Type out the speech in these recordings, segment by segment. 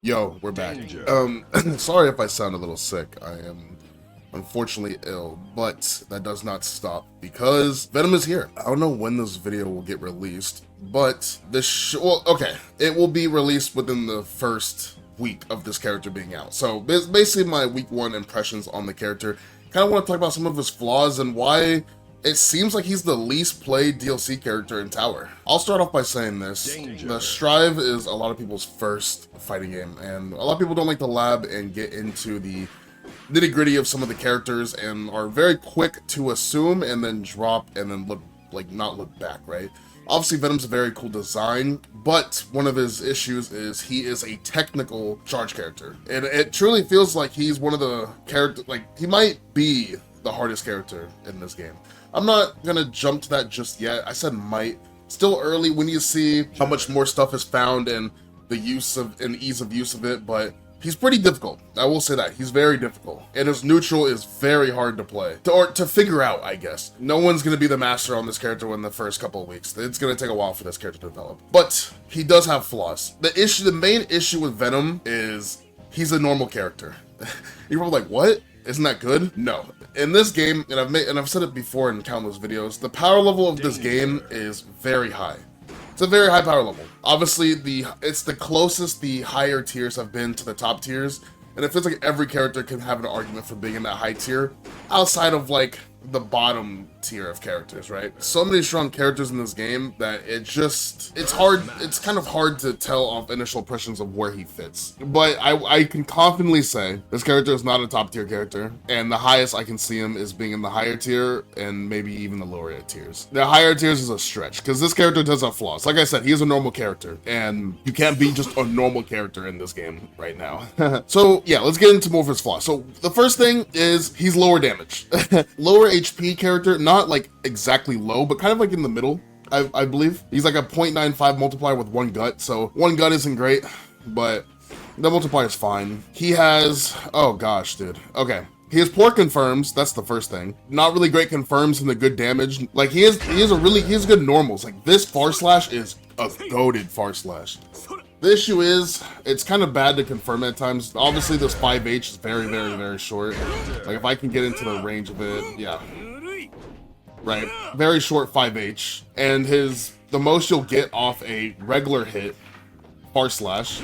Yo, we're back. Danger. Sorry if I sound a little sick. I am unfortunately ill, but that does not stop because Venom is here. I don't know when this video will get released, but well, okay, it will be released within the first week of this character being out. So basically my week 1 impressions on the character. Kind of want to talk about some of his flaws and why it seems like he's the least played DLC character in Tower. I'll start off by saying this. Danger. The Strive is a lot of people's first fighting game, and a lot of people don't like to lab and get into the nitty-gritty of some of the characters and are very quick to assume and then drop and then not look back, right? Obviously, Venom's a very cool design, but one of his issues is he is a technical charge character. And it truly feels like he's one of the characters, like, he might be the hardest character in this game. I'm not gonna jump to that just yet. I said might. Still early when you see how much more stuff is found and the use of and ease of use of it, but he's pretty difficult. I will say that. He's very difficult. And his neutral is very hard to play. To figure out, I guess. No one's going to be the master on this character in the first couple of weeks. It's going to take a while for this character to develop. But he does have flaws. The main issue with Venom is he's a normal character. You're probably like, what? Isn't that good? No. In this game, and I've said it before in countless videos, the power level of this game is very high. It's a very high power level. Obviously, it's the closest the higher tiers have been to the top tiers, and it feels like every character can have an argument for being in that high tier, outside of like the bottom tier of characters, right? So many strong characters in this game that it's hard, it's kind of hard to tell off initial impressions of where he fits. But I can confidently say this character is not a top tier character, and the highest I can see him is being in the higher tier and maybe even the lower tiers. The higher tiers is a stretch, because this character does have flaws. Like I said, he is a normal character, and you can't be just a normal character in this game right now. So yeah, let's get into more of his flaws. So the first thing is he's lower damage. Lower HP character, not like exactly low, but kind of like in the middle, I believe. He's like a 0.95 multiplier with 1 gut, so 1 gut isn't great, but the multiplier is fine. He has, oh gosh, dude. Okay. He has poor confirms, that's the first thing. Not really great confirms and the good damage. Like he has good normals. Like this far slash is a goated far slash. The issue is, it's kind of bad to confirm at times. Obviously, this 5H is very, very, very short. Like, if I can get into the range of it, yeah. Right, very short 5H. And the most you'll get off a regular hit, far slash,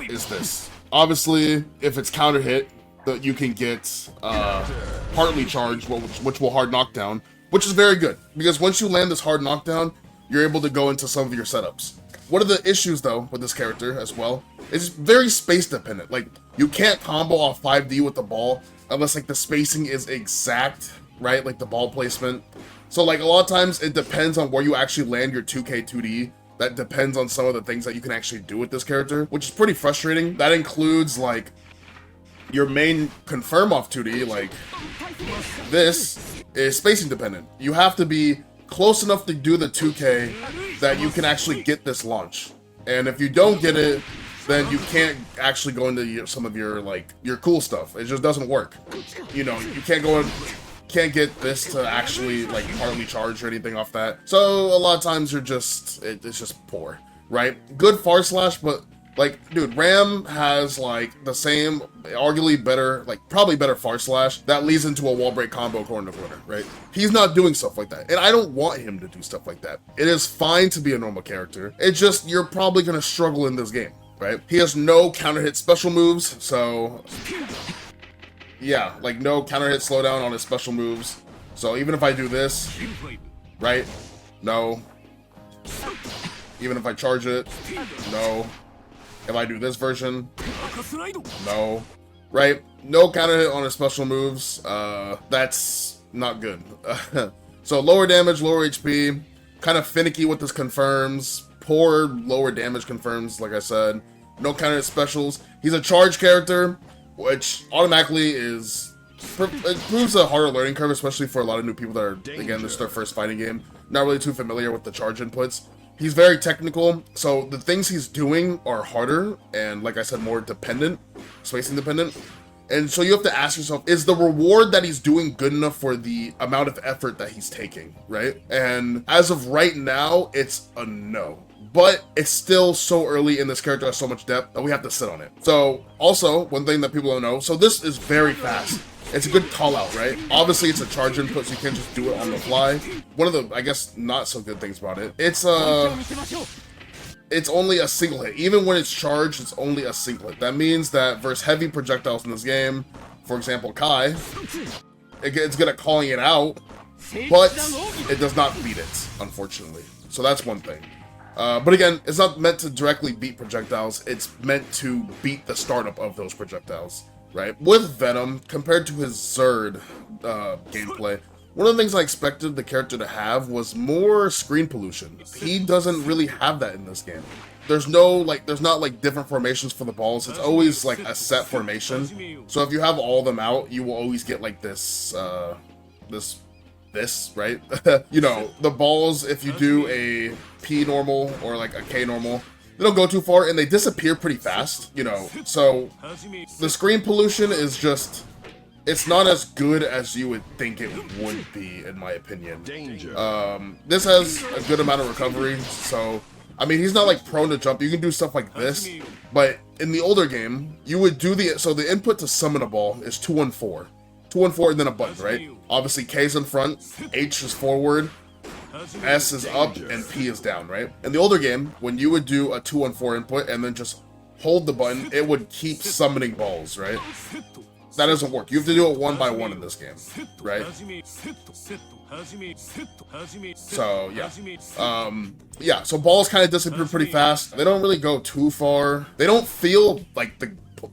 is this. Obviously, if it's counter hit, that you can get partly charged, which will hard knockdown, which is very good. Because once you land this hard knockdown, you're able to go into some of your setups. One of the issues, though, with this character as well, is very space dependent. Like, you can't combo off 5D with the ball unless, like, the spacing is exact, right? Like, the ball placement. So, like, a lot of times it depends on where you actually land your 2K 2D. That depends on some of the things that you can actually do with this character, which is pretty frustrating. That includes, like, your main confirm off 2D, like, this is spacing dependent. You have to be close enough to do the 2K that you can actually get this launch. And if you don't get it, then you can't actually go into some of your, like, your cool stuff. It just doesn't work. You know, you can't get this to actually, like, partly charge or anything off that. So a lot of times it's just poor, right? Good far slash, but like, dude, Ram has, like, the same, arguably better, like, probably better far slash that leads into a wall break combo corner to corner, right? He's not doing stuff like that, and I don't want him to do stuff like that. It is fine to be a normal character. It's just, you're probably gonna struggle in this game, right? He has no counter hit special moves, so yeah, like, no counter hit slowdown on his special moves. So even if I do this, right? No. Even if I charge it, no. If I do this version, no. Right? No counter hit on his special moves. That's not good. So lower damage, lower HP, kind of finicky with his confirms, poor lower damage confirms, like I said. No counter hit specials. He's a charge character, which automatically it proves a harder learning curve, especially for a lot of new people that are, again, this is their first fighting game, not really too familiar with the charge inputs. He's very technical, so the things he's doing are harder and, like I said, more dependent, spacing dependent. And so you have to ask yourself, is the reward that he's doing good enough for the amount of effort that he's taking, right? And as of right now, it's a no. but it's still so early and this character has so much depth that we have to sit on it. So also, one thing that people don't know, so this is very fast. It's a good call out, right? Obviously it's a charge input, so you can't just do it on the fly. One of the, I guess, not so good things about it, it's only a single hit. Even when it's charged, it's only a single hit. That means that versus heavy projectiles in this game, for example, Kai, it's good at calling it out, but it does not beat it, unfortunately. So that's one thing. But again, it's not meant to directly beat projectiles, it's meant to beat the startup of those projectiles, right? With Venom, compared to his Zerd gameplay, one of the things I expected the character to have was more screen pollution. He doesn't really have that in this game. There's not like different formations for the balls, it's always like a set formation. So if you have all of them out, you will always get like this, right? You know, the balls, if you do a P normal or like a K normal, they don't go too far and they disappear pretty fast, you know. So the screen pollution is just, it's not as good as you would think it would be, in my opinion. This has a good amount of recovery, so I mean, he's not like prone to jump. You can do stuff like this, but in the older game, you would do so the input to summon a ball is 2-1-4. 2-1-4 and then a button, right? Obviously K's in front, H is forward, S is up, and P is down, right? In the older game, when you would do a 2-1-4 input and then just hold the button, it would keep summoning balls, right? That doesn't work. You have to do it one by one in this game, right? So yeah. So balls kind of disappear pretty fast. They don't really go too far. They don't feel like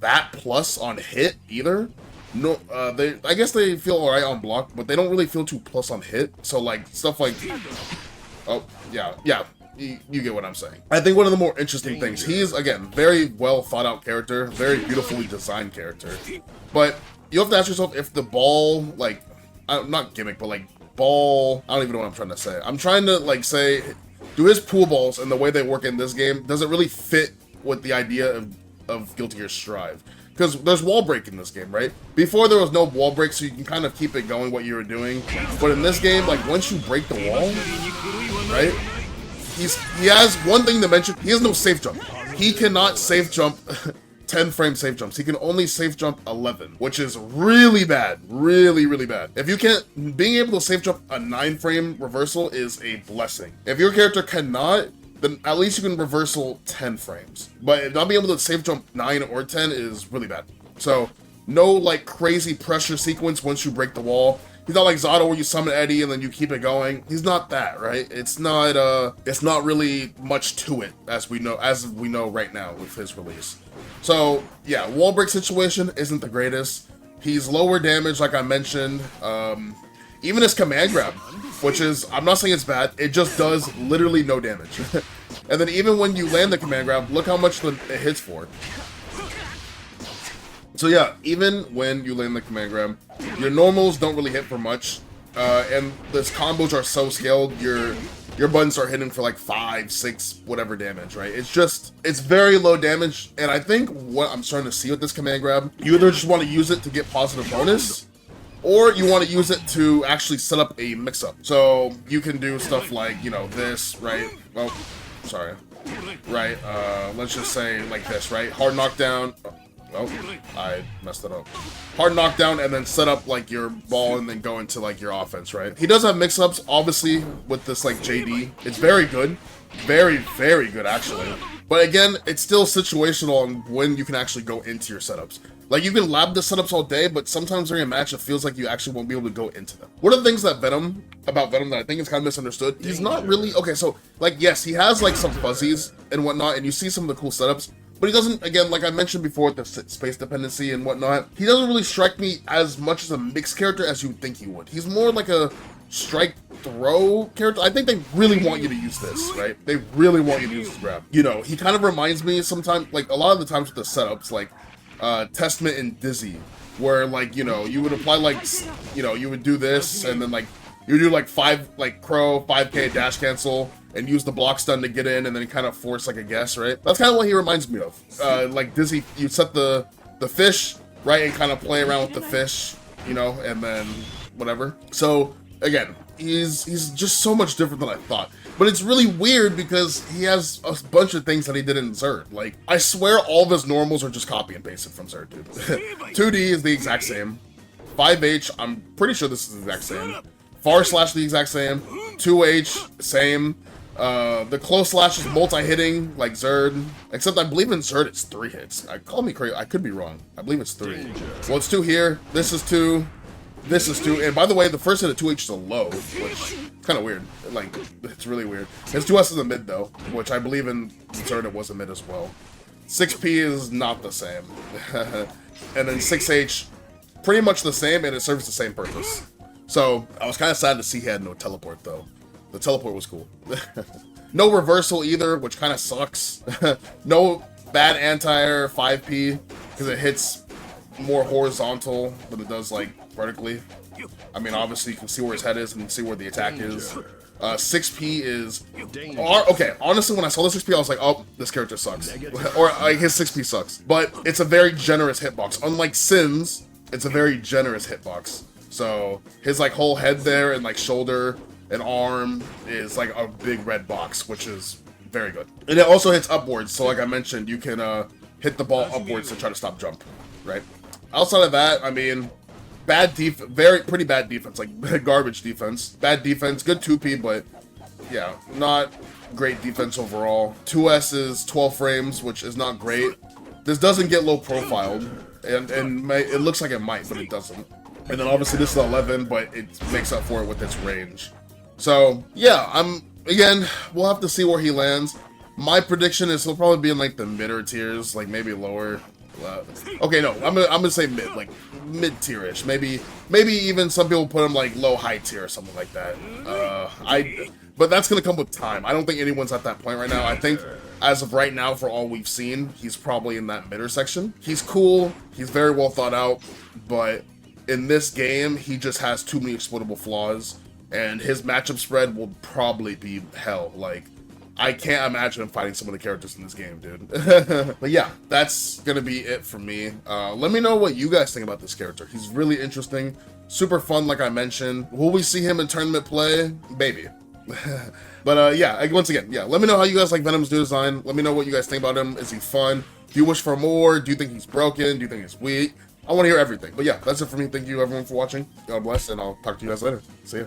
that plus on hit either. No, I guess they feel alright on block, but they don't really feel too plus on hit. So like stuff like, oh yeah, you get what I'm saying. I think one of the more interesting things, he's again very well thought out character, very beautifully designed character, but you have to ask yourself if the ball, like, not gimmick, but like ball, I don't even know what I'm trying to say. I'm trying to like say, do his pool balls and the way they work in this game, does it really fit with the idea of Guilty Gear Strive? Because there's wall break in this game, right? Before there was no wall break, so you can kind of keep it going what you were doing. But in this game, like once you break the wall, right? He has one thing to mention, he has no safe jump. He cannot safe jump 10 frame safe jumps. He can only safe jump 11, which is really bad, really bad. If you can't, being able to safe jump a 9 frame reversal is a blessing. If your character cannot, then at least you can reversal 10 frames. But not being able to safe jump 9 or 10 is really bad. So no like crazy pressure sequence once you break the wall. He's not like Zato where you summon Eddie and then you keep it going. He's not that, right? It's not really much to it as we know right now with his release. So yeah, wall break situation isn't the greatest. He's lower damage, like I mentioned. Even his command grab, which is, I'm not saying it's bad, it just does literally no damage. And then even when you land the command grab, look how much it hits for. So yeah, even when you land the command grab, your normals don't really hit for much. And these combos are so scaled, your buttons are hitting for like 5, 6, whatever damage, right? It's very low damage. And I think what I'm starting to see with this command grab, you either just want to use it to get positive bonus, or you want to use it to actually set up a mix-up. So you can do stuff like, you know, this, right? Oh, sorry. Right, let's just say like this, right? Hard knockdown. Oh, I messed it up. Hard knockdown and then set up like your ball and then go into like your offense, right? He does have mix-ups, obviously, with this like JD. It's very good. Very, very good, actually. But again, it's still situational on when you can actually go into your setups. Like, you can lab the setups all day, but sometimes during a match, it feels like you actually won't be able to go into them. One of the things that Venom that I think is kind of misunderstood, he's not really, okay, so, like, yes, he has, like, some fuzzies and whatnot, and you see some of the cool setups, but he doesn't, again, like I mentioned before, with the space dependency and whatnot, he doesn't really strike me as much as a mixed character as you would think he would. He's more like a strike throw character. I think they really want you to use this, right? They really want you to use this grab. You know, he kind of reminds me sometimes, like, a lot of the times with the setups, like, Testament and Dizzy, where like, you know, you would apply like, you know, you would do this and then like you do like 5 like crow 5k dash cancel and use the block stun to get in and then kind of force like a guess, right? That's kind of what he reminds me of. Like Dizzy, you set the fish right and kind of play around with the fish, you know, and then whatever. So again, he's just so much different than I thought. But it's really weird because he has a bunch of things that he did in Zerd. Like, I swear all of his normals are just copy and pasted from Zerd, dude. 2D is the exact same. 5H, I'm pretty sure this is the exact same. Far slash the exact same. 2H, same. The close slash is multi-hitting, like Zerd. Except I believe in Zerd it's 3 hits. Call me crazy, I could be wrong. I believe it's 3. Well, it's 2 here. This is 2. This is 2, and by the way, the first hit of 2H is a low, which is kind of weird. Like, it's really weird. His 2S is a mid, though, which I believe in Zerd it was a mid as well. 6P is not the same. And then 6H, pretty much the same, and it serves the same purpose. So, I was kind of sad to see he had no teleport, though. The teleport was cool. No reversal either, which kind of sucks. No bad anti-air 5P, because it hits more horizontal than it does, like, vertically. I mean, obviously you can see where his head is and see where the attack is. 6P is... okay, honestly, when I saw the 6P, I was like, oh, this character sucks. Or, like, his 6P sucks. But it's a very generous hitbox. Unlike Sin's, it's a very generous hitbox. So, his, like, whole head there and, like, shoulder and arm is, like, a big red box, which is very good. And it also hits upwards, so like I mentioned, you can hit the ball upwards to try to stop jump, right? Outside of that, I mean... pretty bad defense, like garbage defense. Bad defense, good 2P, but yeah, not great defense overall. 2S is 12 frames, which is not great. This doesn't get low profiled, and it looks like it might, but it doesn't. And then obviously this is 11, but it makes up for it with its range. So yeah, again, we'll have to see where he lands. My prediction is he'll probably be in like the midder tiers, like maybe lower. Okay, no, I'm gonna say mid, like mid-tier-ish. Maybe even some people put him like low-high tier or something like that. But that's gonna come with time. I don't think anyone's at that point right now. I think as of right now, for all we've seen, he's probably in that midder section. He's cool. He's very well thought out, but in this game, he just has too many exploitable flaws, and his matchup spread will probably be hell. Like, I can't imagine him fighting some of the characters in this game, dude. But yeah, that's gonna be it for me. Let me know what you guys think about this character. He's really interesting, super fun, like I mentioned. Will we see him in tournament play? Maybe. But yeah, once again, yeah, let me know how you guys like Venom's new design. Let me know what you guys think about him. Is he fun? Do you wish for more? Do you think he's broken? Do you think he's weak? I want to hear everything. But yeah, that's it for me. Thank you everyone for watching. God bless, and I'll talk to you guys later. See ya.